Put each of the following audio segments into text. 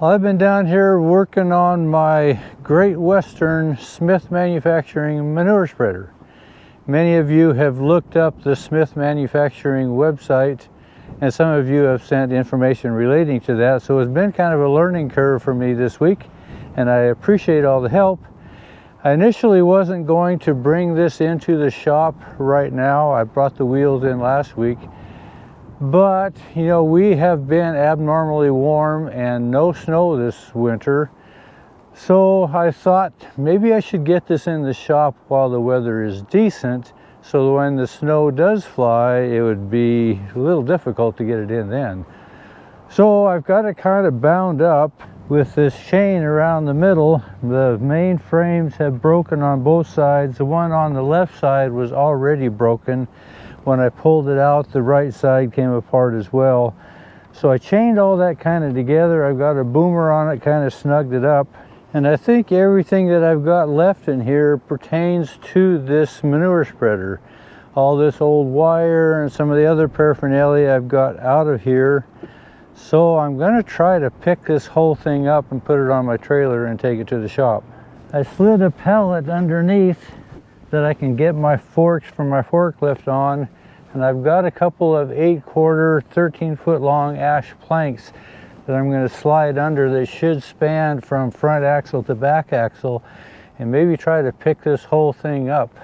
Well, I've been down here working on my Great Western Smith Manufacturing manure spreader. Many of you have looked up the Smith Manufacturing website, and some of you have sent information relating to that, so it's been kind of a learning curve for me this week, and I appreciate all the help. I initially wasn't going to bring this into the shop right now. I brought the wheels in last week. But, you know, we have been abnormally warm and no snow this winter. So I thought maybe I should get this in the shop while the weather is decent, so that when the snow does fly, it would be a little difficult to get it in then. So I've got it kind of bound up with this chain around the middle. The main frames have broken on both sides. The one on the left side was already broken. When I pulled it out, the right side came apart as well. So I chained all that kind of together. I've got a boomer on it, kind of snugged it up. And I think everything that I've got left in here pertains to this manure spreader. All this old wire and some of the other paraphernalia I've got out of here. So I'm going to try to pick this whole thing up and put it on my trailer and take it to the shop. I slid a pallet underneath that I can get my forks from my forklift on, and I've got a couple of 8/4, 13-foot long ash planks that I'm going to slide under. They should span from front axle to back axle, and maybe try to pick this whole thing up.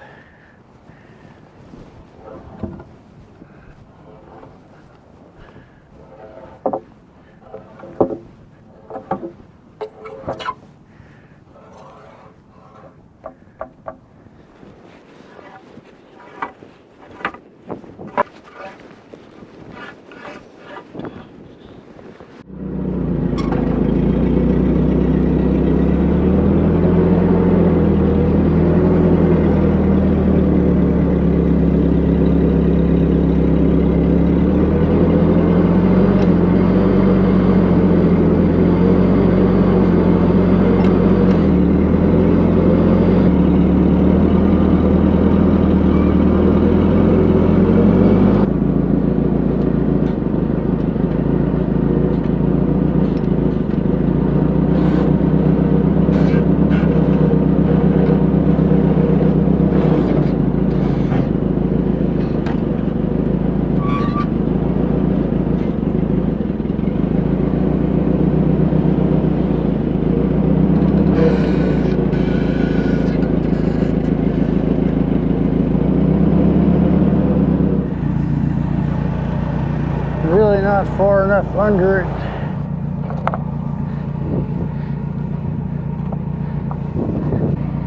Really not far enough under it.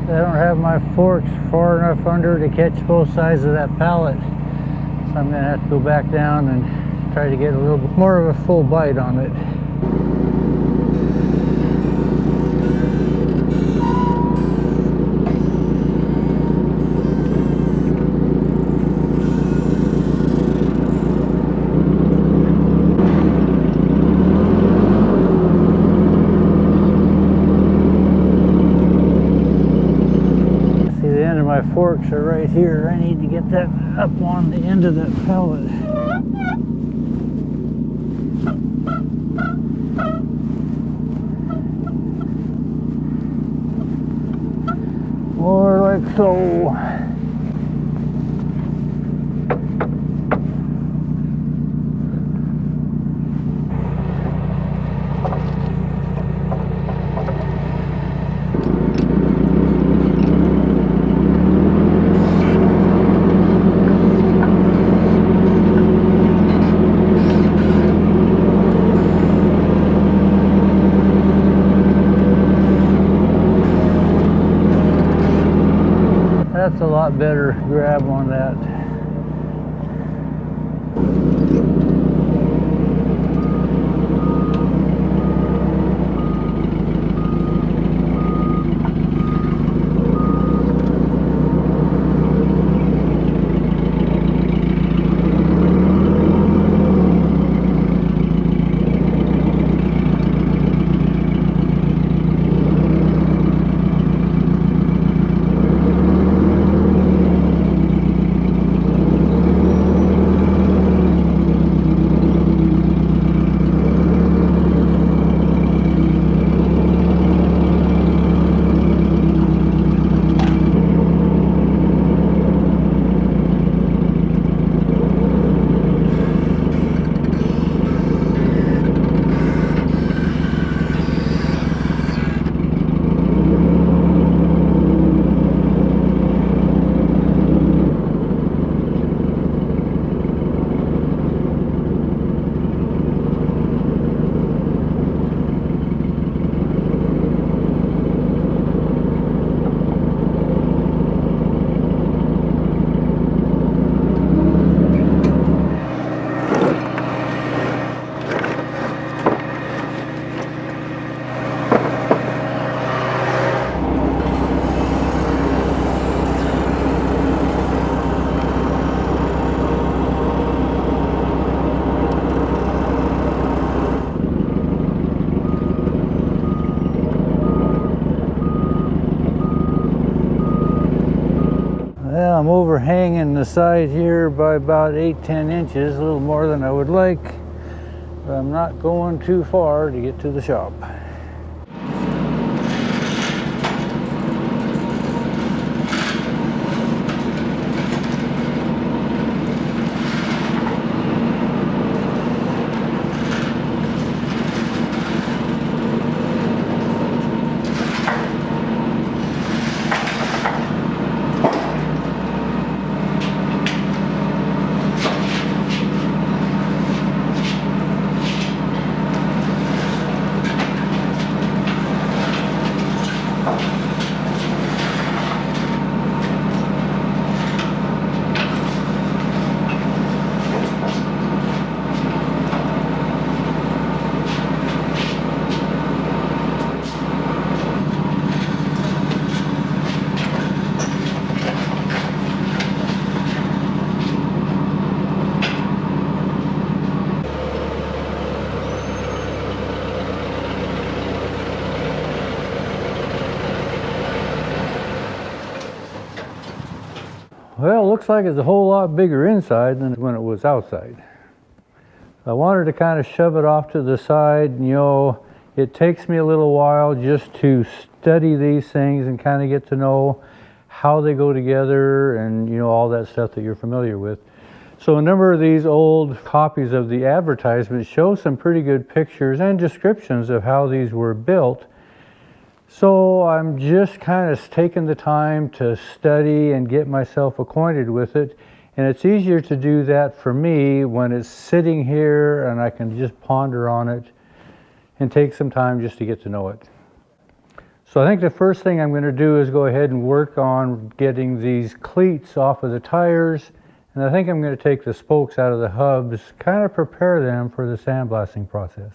I don't have my forks far enough under to catch both sides of that pallet, so I'm going to have to go back down and try to get a little bit more of a full bite on it. My forks are right here. I need to get that up on the end of that pallet. More like so. That's a lot better grab on that. I'm overhanging the side here by about 8-10 inches, a little more than I would like, but I'm not going too far to get to the shop. Well, it looks like it's a whole lot bigger inside than when it was outside. I wanted to kind of shove it off to the side. You know, it takes me a little while just to study these things and kind of get to know how they go together and, you know, all that stuff that you're familiar with. So a number of these old copies of the advertisements show some pretty good pictures and descriptions of how these were built. So I'm just kind of taking the time to study and get myself acquainted with it. And it's easier to do that for me when it's sitting here and I can just ponder on it and take some time just to get to know it. So I think the first thing I'm going to do is go ahead and work on getting these cleats off of the tires. And I think I'm going to take the spokes out of the hubs, kind of prepare them for the sandblasting process.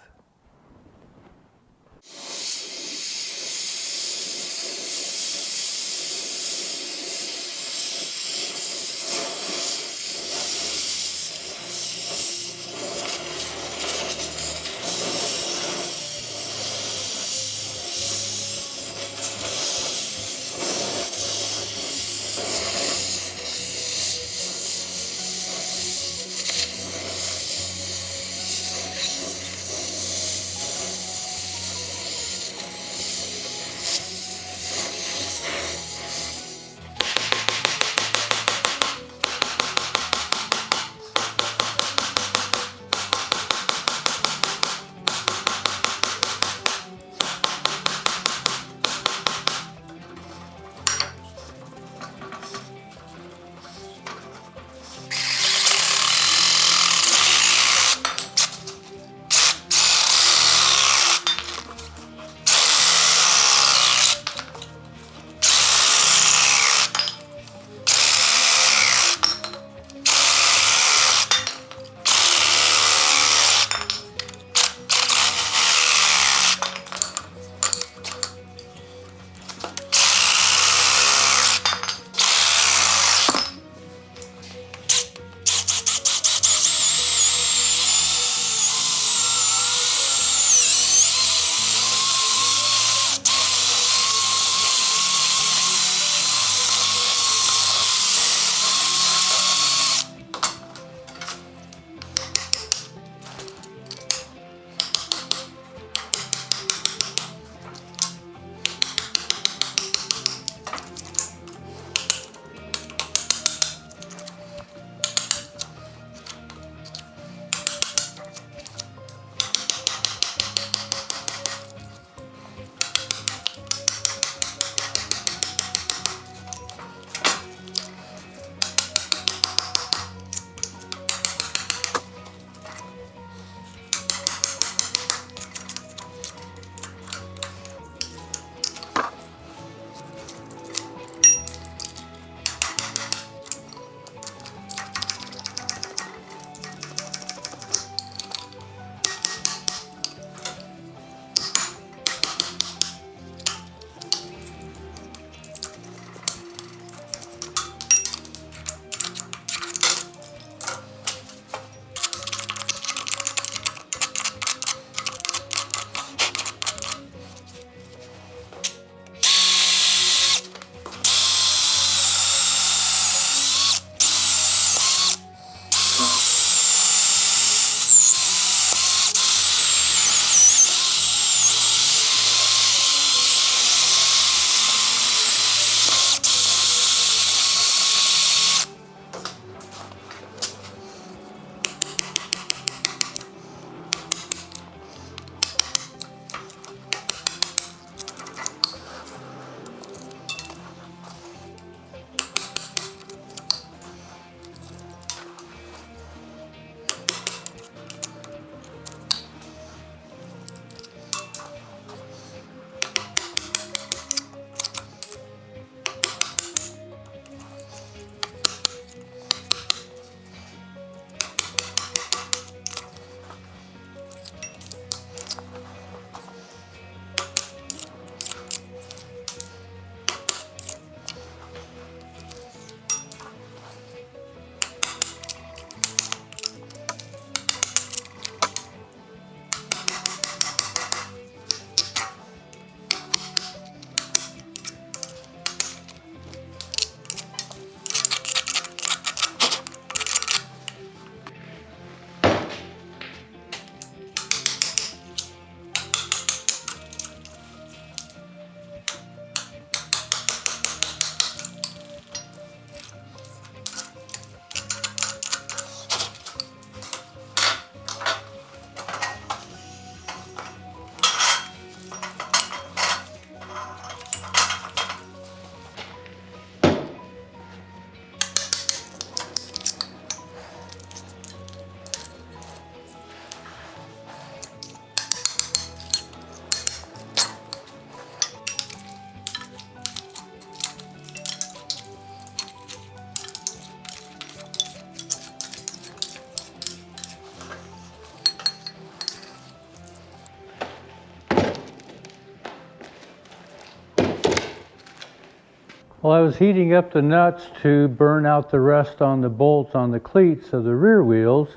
Well, I was heating up the nuts to burn out the rust on the bolts on the cleats of the rear wheels.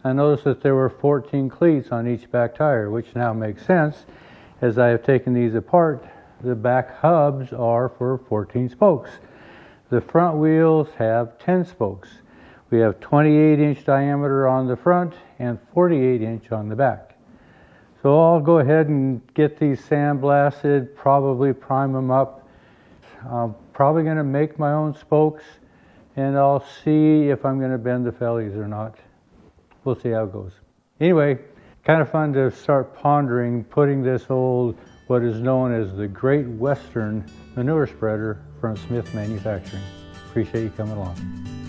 I noticed that there were 14 cleats on each back tire, which now makes sense. As I have taken these apart, the back hubs are for 14 spokes. The front wheels have 10 spokes. We have 28-inch diameter on the front and 48-inch on the back. So I'll go ahead and get these sandblasted, probably prime them up. I'm probably going to make my own spokes, and I'll see if I'm going to bend the fellies or not. We'll see how it goes. Anyway, kind of fun to start pondering putting this old, what is known as the Great Western manure spreader from Smith Manufacturing. Appreciate you coming along.